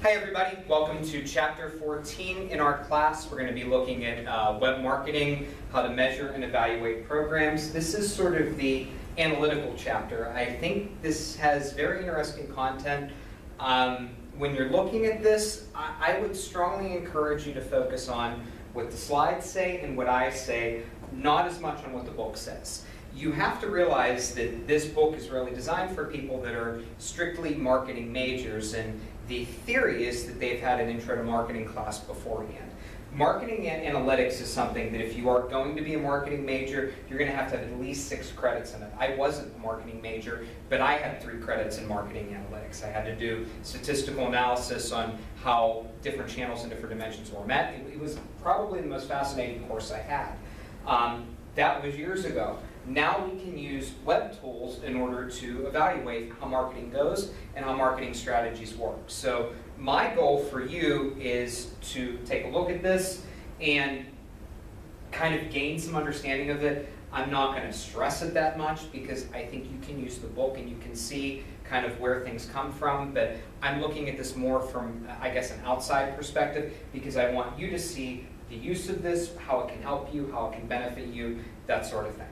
Hi everybody, welcome to Chapter 14 in our class. We're going to be looking at web marketing, how to measure and evaluate programs. This is sort of the analytical chapter. I think this has very interesting content. When you're looking at this, I would strongly encourage you to focus on what the slides say and what I say, not as much on what the book says. You have to realize that this book is really designed for people that are strictly marketing majors, and the theory is that they've had an intro to marketing class beforehand. Marketing and analytics is something that if you are going to be a marketing major, you're going to have at least 6 credits in it. I wasn't a marketing major, but I had 3 credits in marketing analytics. I had to do statistical analysis on how different channels and different dimensions were met. It was probably the most fascinating course I had. That was years ago. Now we can use web tools in order to evaluate how marketing goes and how marketing strategies work. So my goal for you is to take a look at this and kind of gain some understanding of it. I'm not going to stress it that much because I think you can use the book and you can see kind of where things come from, but I'm looking at this more from, I guess, an outside perspective because I want you to see the use of this, how it can help you, how it can benefit you, that sort of thing.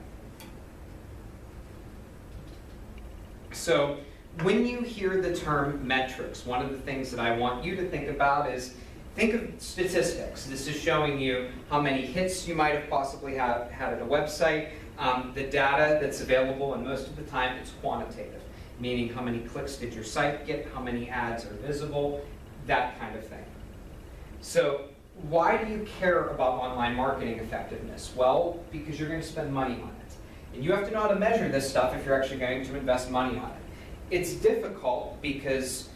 So when you hear the term metrics, one of the things that I want you to think about is, think of statistics. This is showing you how many hits you might have possibly had at a website. The data that's available, and most of the time it's quantitative, meaning how many clicks did your site get, how many ads are visible, that kind of thing. So why do you care about online marketing effectiveness? Well, because you're going to spend money on it. And you have to know how to measure this stuff if you're actually going to invest money on it. It's difficult because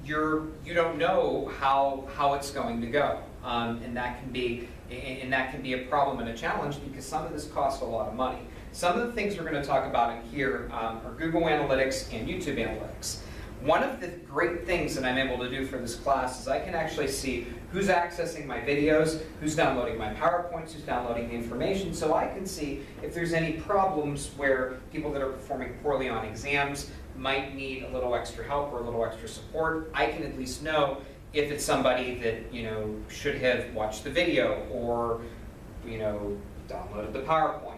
you don't know how it's going to go, and that can be a problem and a challenge because some of this costs a lot of money. Some of the things we're going to talk about in here are Google Analytics and YouTube Analytics. One of the great things that I'm able to do for this class is I can actually see who's accessing my videos, who's downloading my PowerPoints, who's downloading the information, so I can see if there's any problems where people that are performing poorly on exams might need a little extra help or a little extra support. I can at least know if it's somebody that should have watched the video or downloaded the PowerPoint.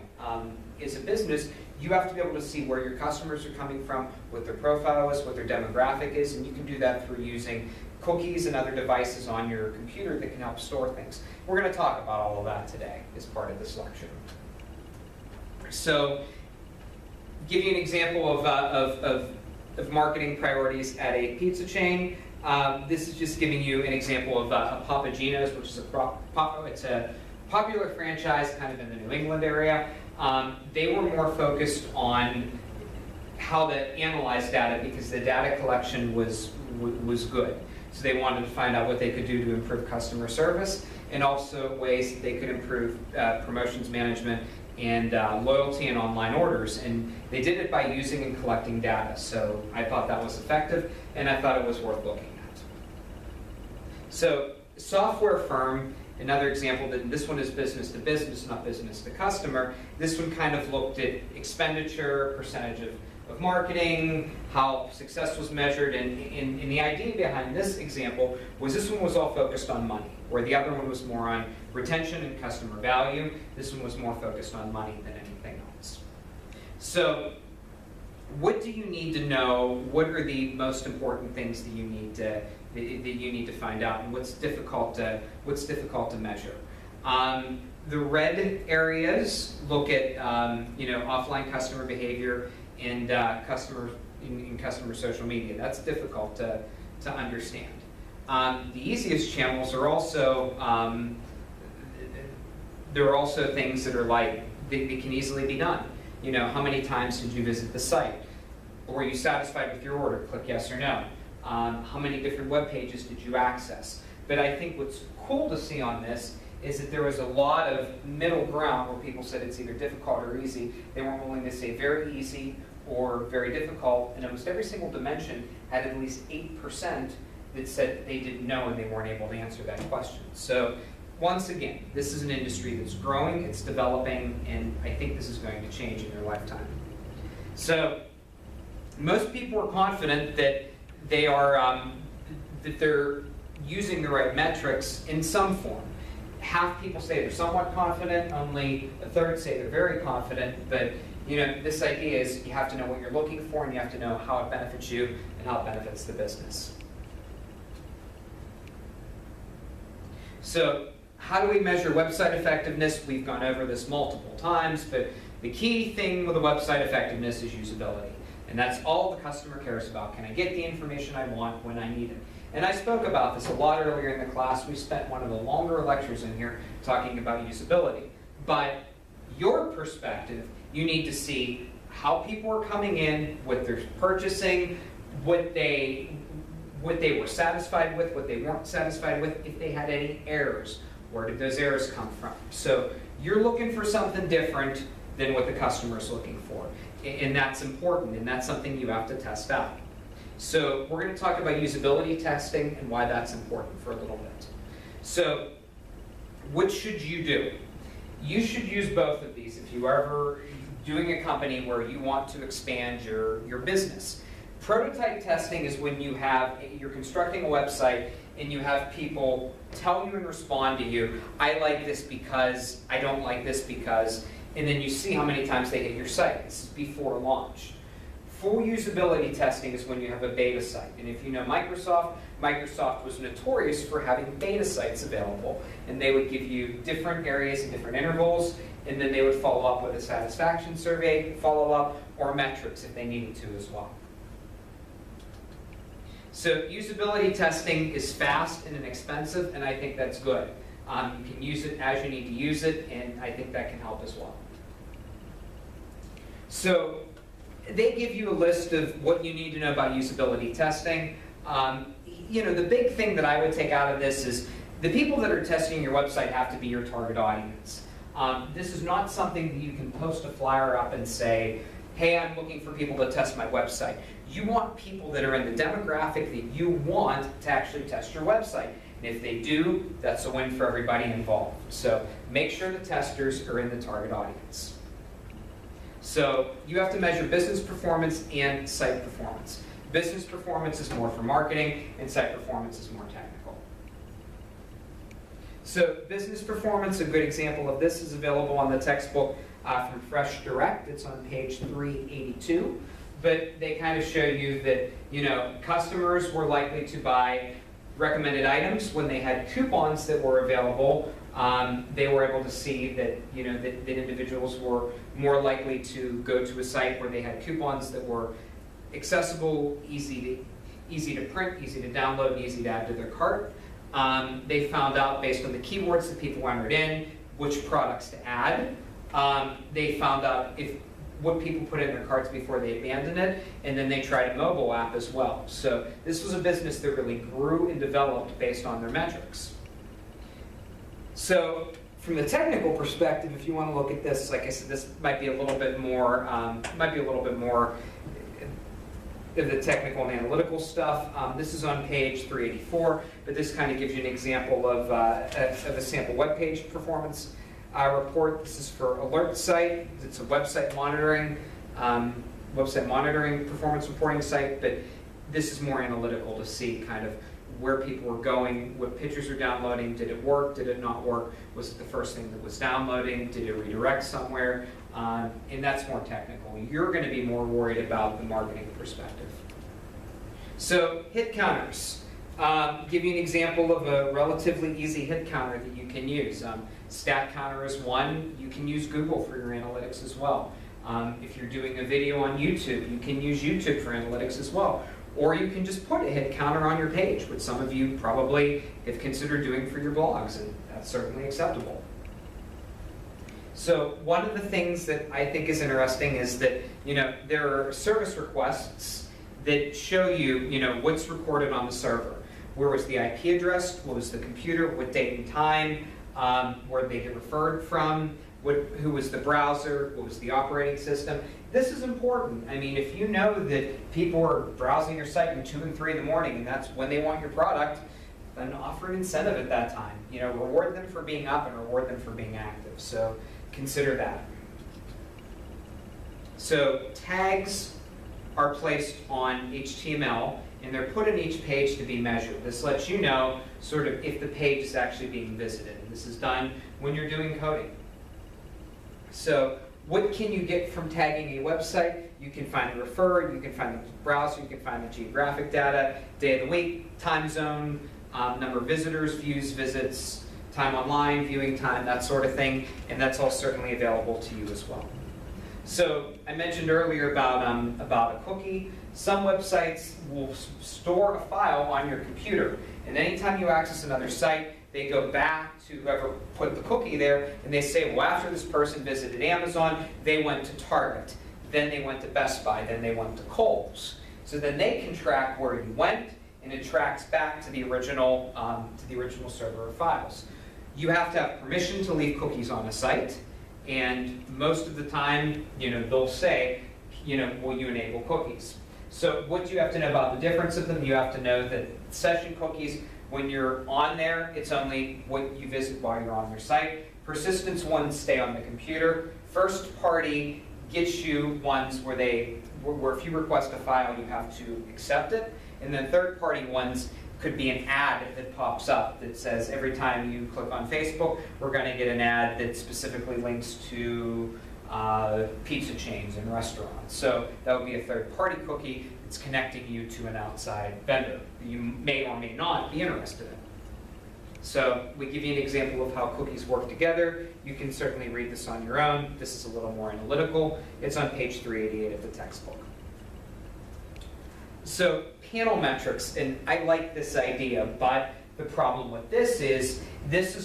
As a business, you have to be able to see where your customers are coming from, what their profile is, what their demographic is, and you can do that through using cookies and other devices on your computer that can help store things. We're going to talk about all of that today as part of this lecture. So, give you an example of marketing priorities at a pizza chain. This is just giving you an example of Papa Gino's, which is it's a popular franchise kind of in the New England area. They were more focused on how to analyze data because the data collection was good. So they wanted to find out what they could do to improve customer service and also ways that they could improve promotions management and loyalty and online orders. And they did it by using and collecting data. So I thought that was effective and I thought it was worth looking at. So software firm, another example, this one is business to business, not business to customer. This one kind of looked at expenditure, percentage of marketing, how success was measured, and the idea behind this example was this one was all focused on money, where the other one was more on retention and customer value. This one was more focused on money than anything else. So what do you need to know? What are the most important things that you need to find out, and what's difficult to measure? The red areas look at offline customer behavior and customer social media. That's difficult to understand. The easiest channels are also there are also things that are like that can easily be done. How many times did you visit the site? Were you satisfied with your order? Click yes or no. How many different web pages did you access? But I think what's cool to see on this is that there was a lot of middle ground where people said it's either difficult or easy. They weren't willing to say very easy or very difficult, and almost every single dimension had at least 8% that said they didn't know and they weren't able to answer that question. So once again, this is an industry that's growing, it's developing, and I think this is going to change in your lifetime. So most people are confident that they are that they're using the right metrics in some form. Half people say they're somewhat confident, only a third say they're very confident, but this idea is you have to know what you're looking for and you have to know how it benefits you and how it benefits the business. So how do we measure website effectiveness? We've gone over this multiple times, but the key thing with the website effectiveness is usability. And that's all the customer cares about. Can I get the information I want when I need it? And I spoke about this a lot earlier in the class. We spent one of the longer lectures in here talking about usability. But your perspective, you need to see how people are coming in, what they're purchasing, what they were satisfied with, what they weren't satisfied with, if they had any errors. Where did those errors come from? So you're looking for something different than what the customer is looking for. And that's important, and that's something you have to test out. So we're going to talk about usability testing and why that's important for a little bit. So what should you do? You should use both of these if you are ever doing a company where you want to expand your business. Prototype testing is when you're constructing a website and you have people tell you and respond to you, I like this because, I don't like this because, and then you see how many times they hit your site. This is before launch. Full usability testing is when you have a beta site. And if you know Microsoft was notorious for having beta sites available. And they would give you different areas and different intervals, and then they would follow up with a satisfaction survey, follow-up, or metrics if they needed to as well. So usability testing is fast and inexpensive, and I think that's good. You can use it as you need to use it, and I think that can help as well. So they give you a list of what you need to know about usability testing. The big thing that I would take out of this is the people that are testing your website have to be your target audience. This is not something that you can post a flyer up and say, hey, I'm looking for people to test my website. You want people that are in the demographic that you want to actually test your website. And if they do, that's a win for everybody involved. So make sure the testers are in the target audience. So you have to measure business performance and site performance. Business performance is more for marketing, and site performance is more technical. So business performance, a good example of this is available on the textbook from Fresh Direct. It's on page 382. But they kind of show you that customers were likely to buy recommended items when they had coupons that were available. They were able to see that that individuals were more likely to go to a site where they had coupons that were accessible, easy to print, easy to download, and easy to add to their cart. They found out based on the keywords that people entered in which products to add. They found out what people put in their carts before they abandoned it, and then they tried a mobile app as well. So this was a business that really grew and developed based on their metrics. So from the technical perspective, if you want to look at this, like I said, this might be a little bit more of the technical and analytical stuff. This is on page 384, but this kind of gives you an example of a sample web page performance report. This is for Alert Site. It's a website monitoring performance reporting site, but this is more analytical to see kind of where people were going, what pictures are downloading, did it work, did it not work, was it the first thing that was downloading, did it redirect somewhere, and that's more technical. You're going to be more worried about the marketing perspective. So hit counters. Give you an example of a relatively easy hit counter that you can use. Stat counter is one. You can use Google for your analytics as well. If you're doing a video on YouTube, you can use YouTube for analytics as well. Or you can just put a hit counter on your page, which some of you probably have considered doing for your blogs, and that's certainly acceptable. So one of the things that I think is interesting is that there are service requests that show you what's recorded on the server. Where was the IP address? What was the computer? What date and time? Where did they get referred from? Who was the browser? What was the operating system? This is important. I mean, if you know that people are browsing your site at 2 and 3 in the morning, and that's when they want your product, then offer an incentive at that time. Reward them for being up and reward them for being active. So consider that. So tags are placed on HTML and they're put in each page to be measured. This lets you know sort of if the page is actually being visited. And this is done when you're doing coding. So what can you get from tagging a website? You can find the refer, you can find the browser, you can find the geographic data, day of the week, time zone, number of visitors, views, visits, time online, viewing time, that sort of thing, and that's all certainly available to you as well. So I mentioned earlier about a cookie. Some websites will store a file on your computer, and anytime you access another site, they go back to whoever put the cookie there, and they say, well, after this person visited Amazon, they went to Target, then they went to Best Buy, then they went to Kohl's. So then they can track where you went, and it tracks back to the original server of files. You have to have permission to leave cookies on a site, and most of the time, they'll say, will you enable cookies? So what do you have to know about the difference of them? You have to know that session cookies, when you're on there, it's only what you visit while you're on their site. Persistence ones stay on the computer. First party gets you ones where if you request a file, you have to accept it. And then third party ones could be an ad that pops up that says every time you click on Facebook, we're going to get an ad that specifically links to pizza chains and restaurants. So that would be a third-party cookie that's connecting you to an outside vendor that you may or may not be interested in. So we give you an example of how cookies work together. You can certainly read this on your own. This is a little more analytical. It's on page 388 of the textbook. So panel metrics, and I like this idea, but the problem with this is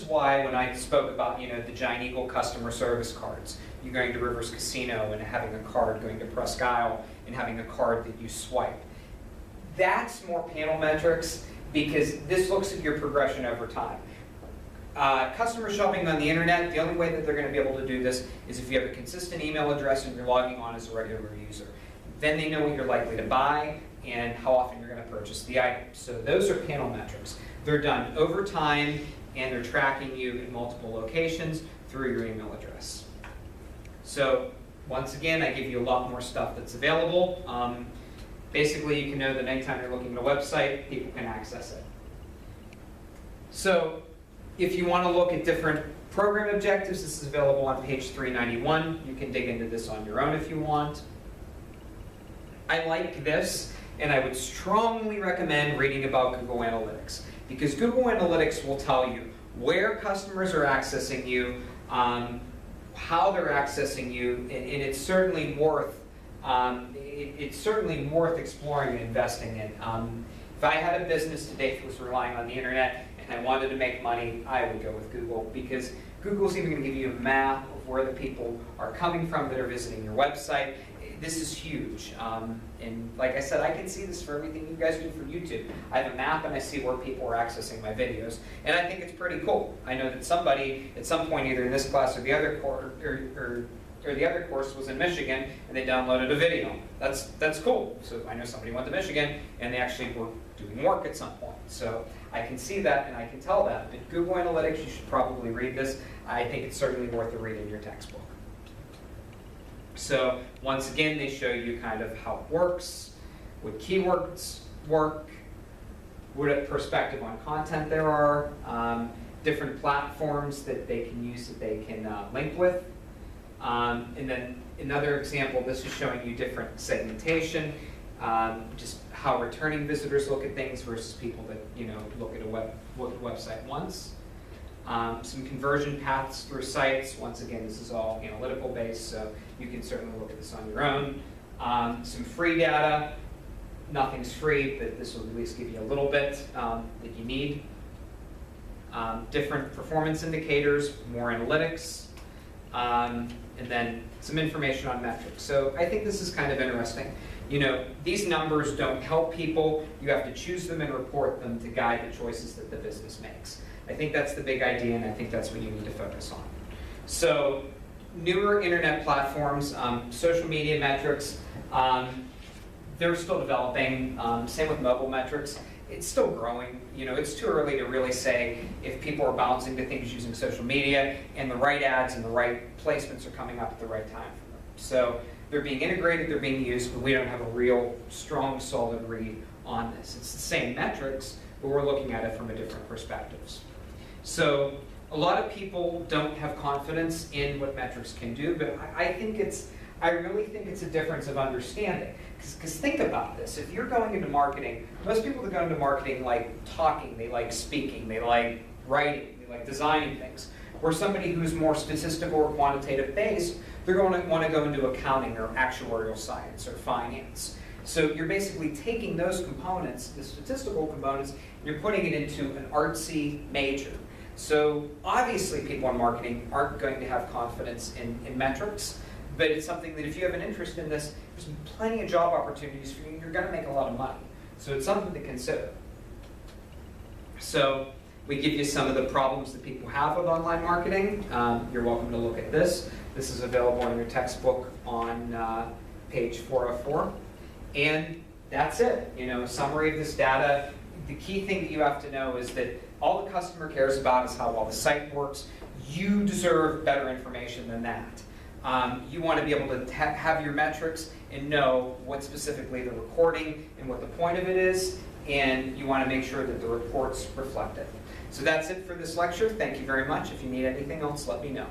why when I spoke about the Giant Eagle customer service cards, you going to Rivers Casino and having a card, going to Presque Isle and having a card that you swipe. That's more panel metrics because this looks at your progression over time. Customer shopping on the internet, the only way that they're going to be able to do this is if you have a consistent email address and you're logging on as a regular user. Then they know what you're likely to buy and how often you're going to purchase the item. So those are panel metrics. They're done over time and they're tracking you in multiple locations through your email address. So once again, I give you a lot more stuff that's available. Basically, you can know that anytime you're looking at a website, people can access it. So if you want to look at different program objectives, this is available on page 391. You can dig into this on your own if you want. I like this, and I would strongly recommend reading about Google Analytics, because Google Analytics will tell you where customers are accessing you, how they're accessing you, and it's certainly worth exploring and investing in. If I had a business today that was relying on the internet and I wanted to make money, I would go with Google, because Google's even going to give you a map of where the people are coming from that are visiting your website. This is huge, and like I said, I can see this for everything you guys do for YouTube. I have a map and I see where people are accessing my videos, and I think it's pretty cool. I know that somebody at some point, either in this class or the other or the other course, was in Michigan and they downloaded a video. That's cool. So I know somebody went to Michigan and they actually were doing work at some point. So I can see that and I can tell that. But Google Analytics, you should probably read this. I think it's certainly worth a read in your textbook. So once again, they show you kind of how it works, what keywords work, what perspective on content there are, different platforms that they can use that they can link with. And then another example, this is showing you different segmentation, just how returning visitors look at things versus people that look at a website once. Some conversion paths through sites. Once again, this is all analytical based, so you can certainly look at this on your own. Some free data. Nothing's free, but this will at least give you a little bit that you need. Different performance indicators, more analytics, and then some information on metrics. So I think this is kind of interesting. These numbers don't help people. You have to choose them and report them to guide the choices that the business makes. I think that's the big idea, and I think that's what you need to focus on. So newer internet platforms, social media metrics, they're still developing. Same with mobile metrics. It's still growing. It's too early to really say if people are bouncing to things using social media and the right ads and the right placements are coming up at the right time for them. So they're being integrated, they're being used, but we don't have a real strong, solid read on this. It's the same metrics, but we're looking at it from a different perspectives. So a lot of people don't have confidence in what metrics can do, but I really think it's a difference of understanding. Because think about this, if you're going into marketing, most people that go into marketing like talking, they like speaking, they like writing, they like designing things. Or somebody who's more statistical or quantitative based, they're going to want to go into accounting or actuarial science or finance. So you're basically taking those components, the statistical components, and you're putting it into an artsy major. So obviously people in marketing aren't going to have confidence in metrics, but it's something that if you have an interest in this, there's plenty of job opportunities for you and you're going to make a lot of money. So it's something to consider. So we give you some of the problems that people have with online marketing. You're welcome to look at this. This is available in your textbook on page 404. And that's it. Summary of this data. The key thing that you have to know is that all the customer cares about is how well the site works. You deserve better information than that. You want to be able to have your metrics and know what specifically they're recording and what the point of it is, and you want to make sure that the reports reflect it. So that's it for this lecture. Thank you very much. If you need anything else, let me know.